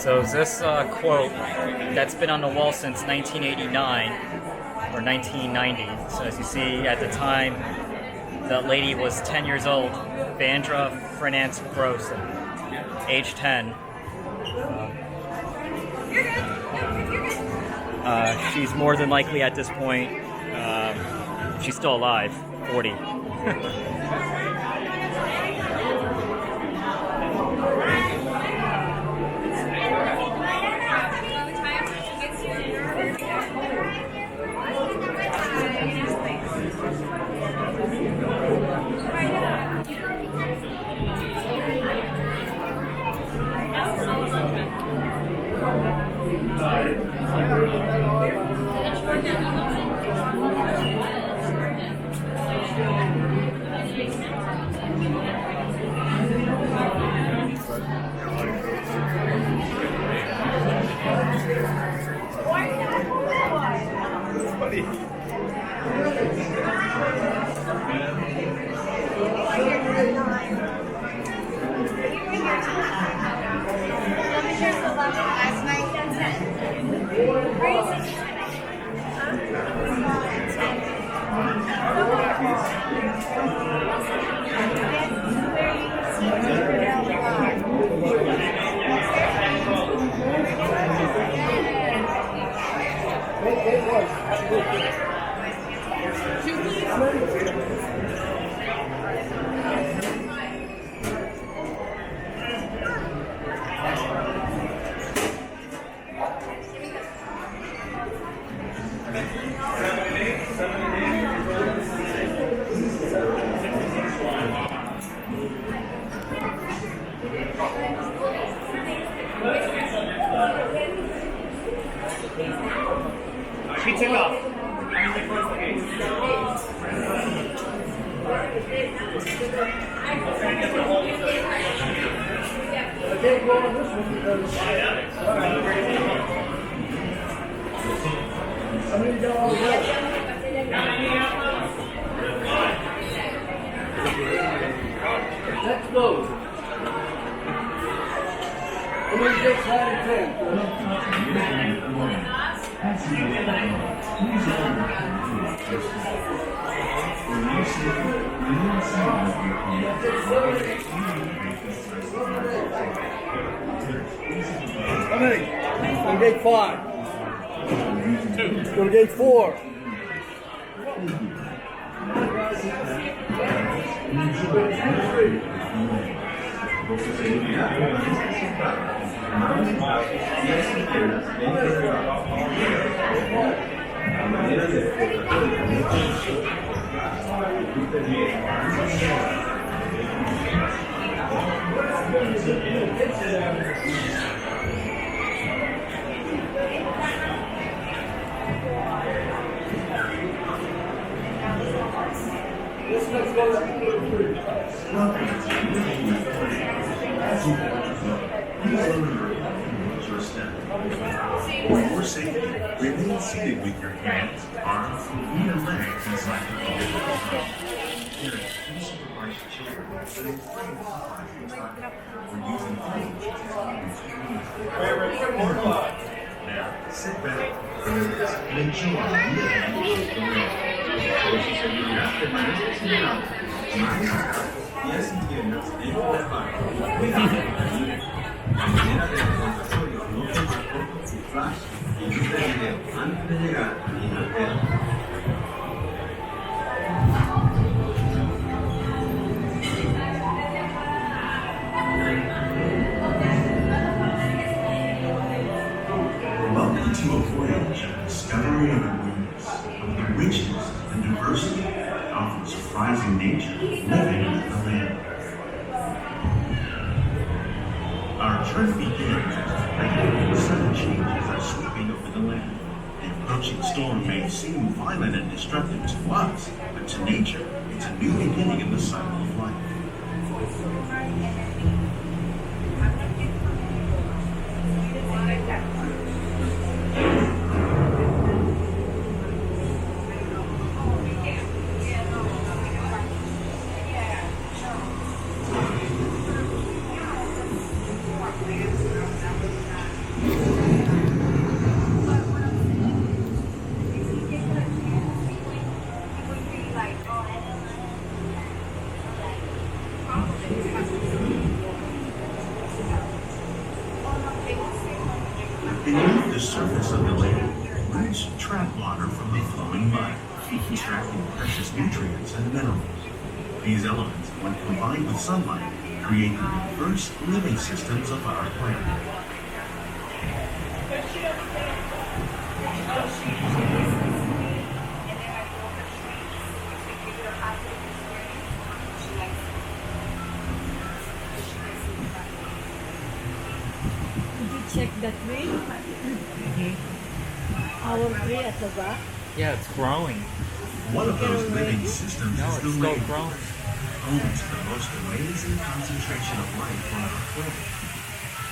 So this quote that's been on the wall since 1989 or 1990. So as you see, at the time, the lady was 10 years old, Vandra Fernance Gross, age 10. She's more than likely at this point, she's still alive, 40. She took off. Let's go. I'm going to get slide 10. How many? Go to gate 5. 2. Go to gate 4. For safety, remain seated with your hands, arms, feet, and legs inside the car. There is no supervised children sitting free or using things. Now, sit back, relax, and enjoy living the way. Y así manera de recordatorio no se marcó su flash y luz de video antes de llegar a Inglaterra. Welcome to a voyage of discovery and awareness of the richness and diversity of surprising nature living in the land. Our trip begins as sudden changes are sweeping over the land. The approaching storm may seem violent and destructive to us, but to nature, it's a new beginning in the cycle of life. Beneath the surface of the lake, roots trap water from the flowing mud, extracting precious nutrients and minerals. These elements, when combined with sunlight, create the diverse living systems of our planet. Did you check that tree? Our tree at the back. Yeah, it's growing. One of those living systems No, is it's the still lake, growing. home to the most amazing concentration of life on our planet.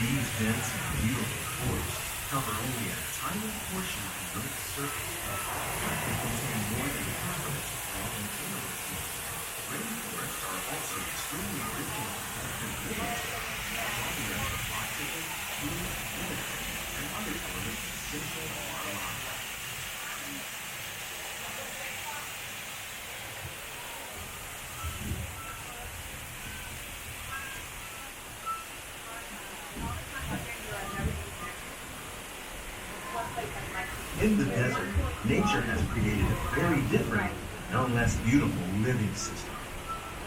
These dense and beautiful forests cover only a tiny portion of the Earth's surface. They contain more than half of its plant and mineral fields. Rainforests are also extremely rich in protected wood, providing us with oxygen, food, energy, and other elements essential for our lives. In the desert, nature has created a very different, no less beautiful living system.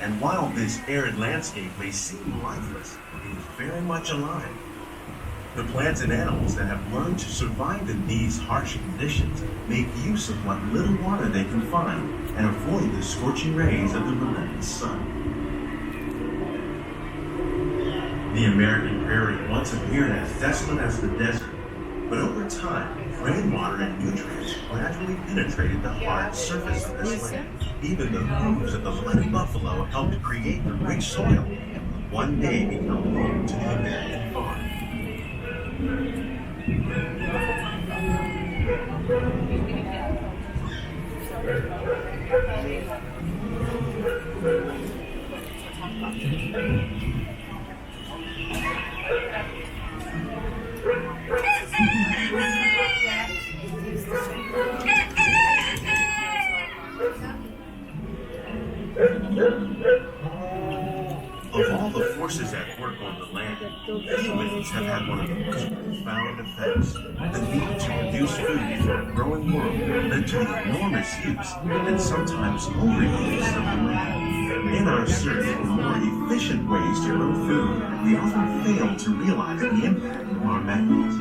And while this arid landscape may seem lifeless, it is very much alive. The plants and animals that have learned to survive in these harsh conditions make use of what little water they can find and avoid the scorching rays of the relentless sun. The American prairie once appeared as desolate as the desert, but over time, rainwater and nutrients gradually penetrated the hard surface of this land. Even the hooves of the blooded buffalo helped create the rich soil that will one day become home to the American farm. Of all the forces at work on the land, humans have had one of the most profound effects. The need to produce food for a growing world led to the enormous use and sometimes overuse of the land. In our search for more efficient ways to grow food, we often fail to realize the impact of our methods.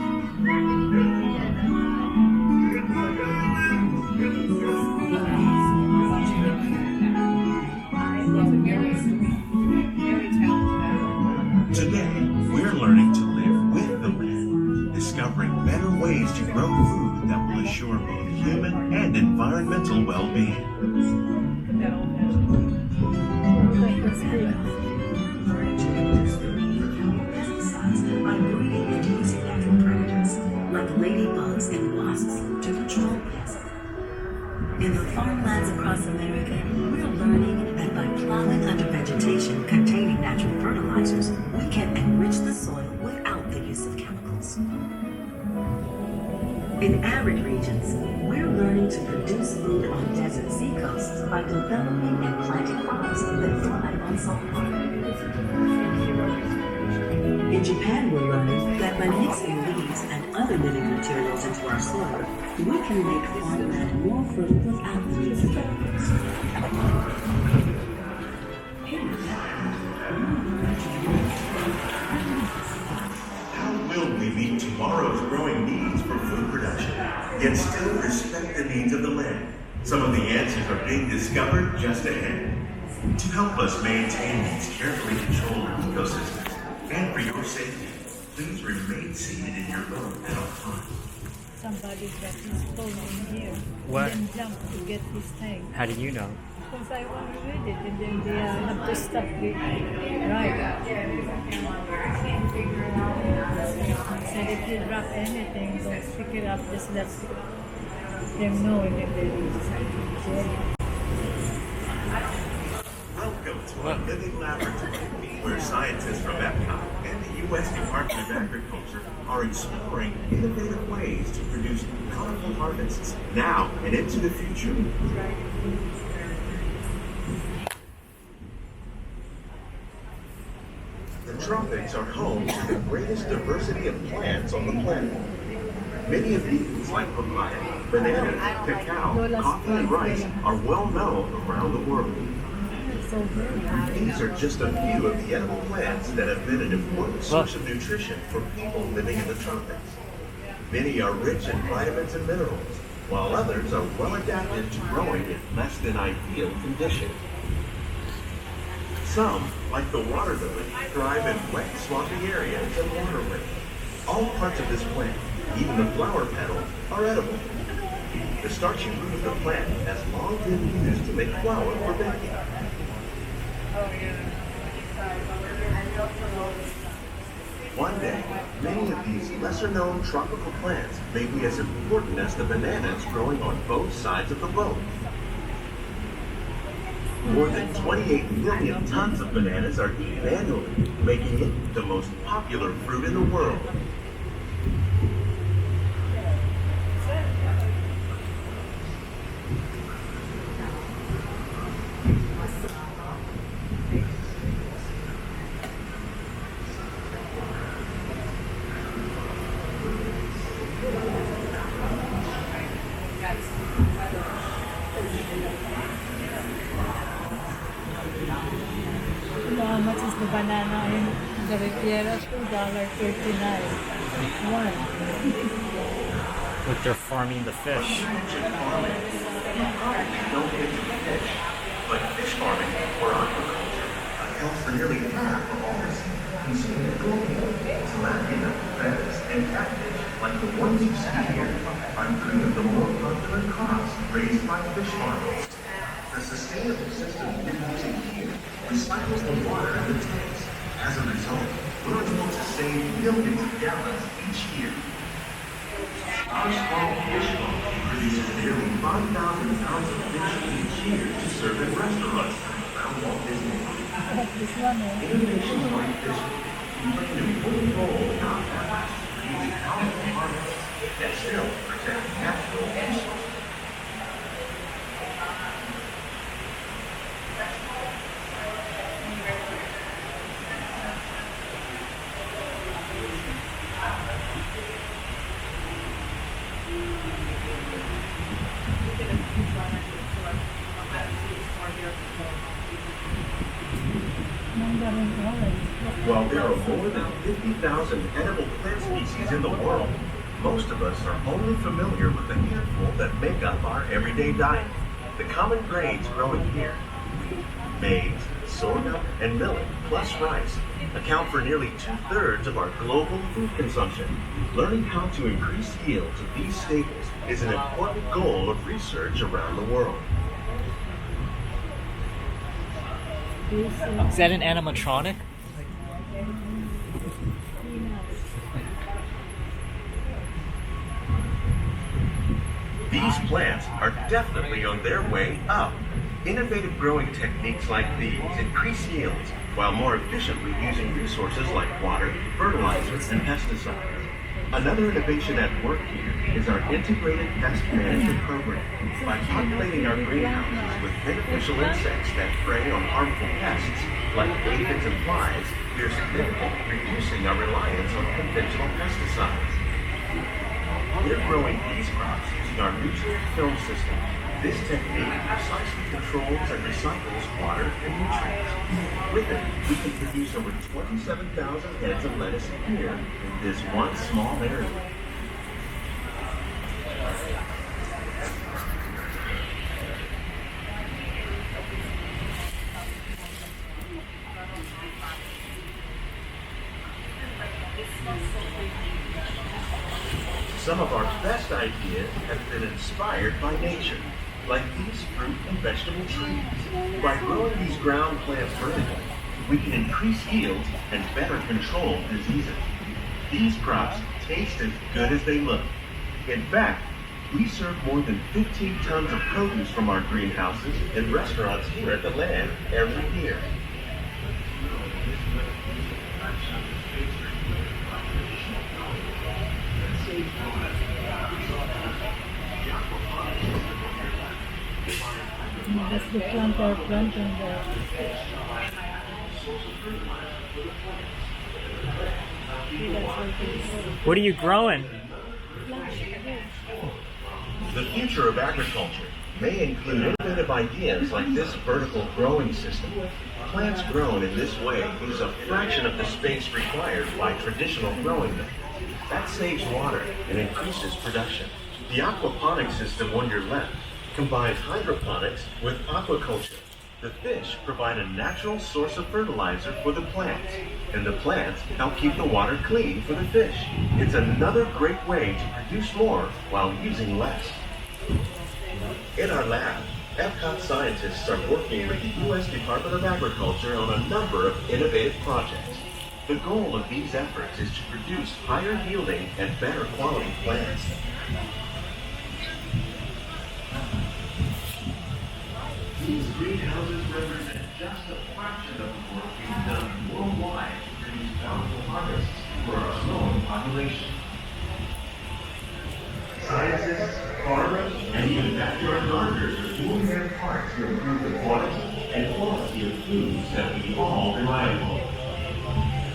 Today, we're learning to live with the land, discovering better ways to grow food that will assure both human and environmental well-being. By breeding and using natural predators like ladybugs and wasps to control pests. In the farmlands across America, we're learning that by plowing under vegetation containing natural fertilizers, we can enrich the soil without the use of chemicals. In arid regions, we're learning to produce food on desert seacoasts by developing and planting crops that thrive on salt water. In Japan, we're learning that by mixing leaves and other living materials into our soil, we can make farmland more fertile without the use of chemicals. How will we meet tomorrow's growing needs for food production, yet still respect the needs of the land? Some of the answers are being discovered just ahead. To help us maintain these carefully controlled ecosystems, and for your safety, please remain seated in your boat at all times. Somebody got his phone in here. What? And then jump to get his thing. How do you know? Because I want to read it and then they have to stop it. Right. Said if you drop anything, don't pick it up, just let them know if they lose. Welcome to our living laboratory, where scientists from Epcot and the U.S. Department of Agriculture are exploring innovative ways to produce colorful harvests now and into the future. The tropics are home to the greatest diversity of plants on the planet. Many of these, like papaya, bananas, cacao, coffee, and rice, are well known around the world. So good. These are just a few of the edible plants that have been an important source of nutrition for people living in the tropics. Many are rich in vitamins and minerals, while others are well adapted to growing in less than ideal conditions. Some, like the water lily, thrive in wet, swampy areas and waterways. All parts of this plant, even the flower petals, are edible. The starchy root of the plant has long been used to make flour for baking. One day, many of these lesser-known tropical plants may be as important as the bananas growing on both sides of the boat. More than 28 million tons of bananas are eaten annually, making it the most popular fruit in the world. How much is the banana in the Riviera? $2.39. One. Look, they're farming the fish. Don't get to fish, but fish farming or aquaculture accounts for nearly half of all the seafood consumed globally. Tilapia, bass, and catfish, like the ones you see here, are three of the more popular crops raised by fish farmers. The sustainable system we're using here recycles the water in the tanks. As a result, we're able to save millions of gallons each year. Our small fish farm produces nearly 5,000 pounds of fish each year to serve in restaurants around Walt Disney World. This one, Innovations like this play an important role in our efforts to use powerful harvests that still protect natural resources. Mandarin orange. While there are more than 50,000 edible plant species in the world, most of us are only familiar with the handful that make up our everyday diet. The common grains growing here, wheat, maize, sorghum, and millet, plus rice, account for nearly 2/3 of our global food consumption. Learning how to increase yields of these staples is an important goal of research around the world. Is that an animatronic? These plants are definitely on their way up. Innovative growing techniques like these increase yields while more efficiently using resources like water, fertilizers, and pesticides. Another innovation at work here is our integrated pest management program. By populating our greenhouses with beneficial insects that prey on harmful pests like aphids and flies, we are significantly reducing our reliance on conventional pesticides. We're growing these crops using our nutrient film system. This technique precisely controls and recycles water and nutrients. With it, we can produce over 27,000 heads of lettuce a year in this one small area. Some of our best ideas have been inspired by nature, like these fruit and vegetable trees. By growing these ground plants vertically, we can increase yields and better control diseases. These crops taste as good as they look. In fact, we serve more than 15 tons of produce from our greenhouses in restaurants here at the land every year. That's the plant they're planting there. What are you growing? The future of agriculture may include innovative ideas like this vertical growing system. Plants grown in this way use a fraction of the space required by traditional growing methods. That saves water and increases production. The aquaponics system on your left combines hydroponics with aquaculture. The fish provide a natural source of fertilizer for the plants, and the plants help keep the water clean for the fish. It's another great way to produce more while using less. In our lab, Epcot scientists are working with the U.S. Department of Agriculture on a number of innovative projects. The goal of these efforts is to produce higher yielding and better quality plants. These greenhouses represent just a fraction of the work being done worldwide to produce bountiful harvests for our growing population. Scientists, farmers, and even backyard gardeners are doing their part to improve the quantity and quality of foods that we all rely upon.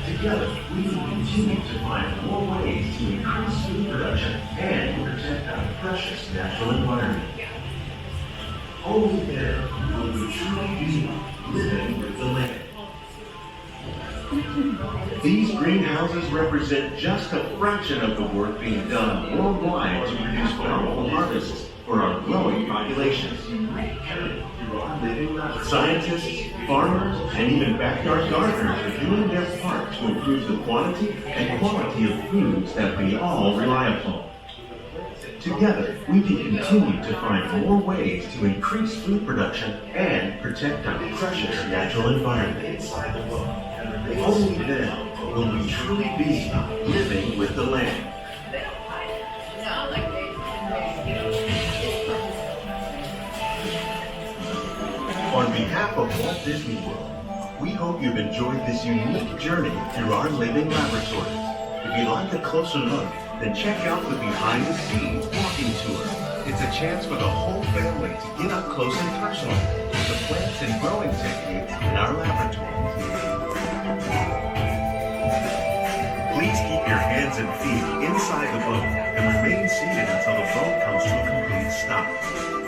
Together, we will continue to find more ways to increase food production and protect our precious natural environment. Only then will we truly be living with the land. These greenhouses represent just a fraction of the work being done worldwide to produce bountiful harvests for our growing populations. Scientists, farmers, and even backyard gardeners are doing their part to improve the quantity and quality of foods that we all rely upon. Together, we can continue to find more ways to increase food production and protect our precious natural environment. Only then will we truly be living with the land. On behalf of Walt Disney World, we hope you've enjoyed this unique journey through our living laboratories. If you'd like a closer look, then check out the behind the scenes walking tour. It's a chance for the whole family to get up close and personal with the plants and growing techniques in our laboratories. Please keep your hands and feet inside the boat and remain seated until the boat comes to a complete stop.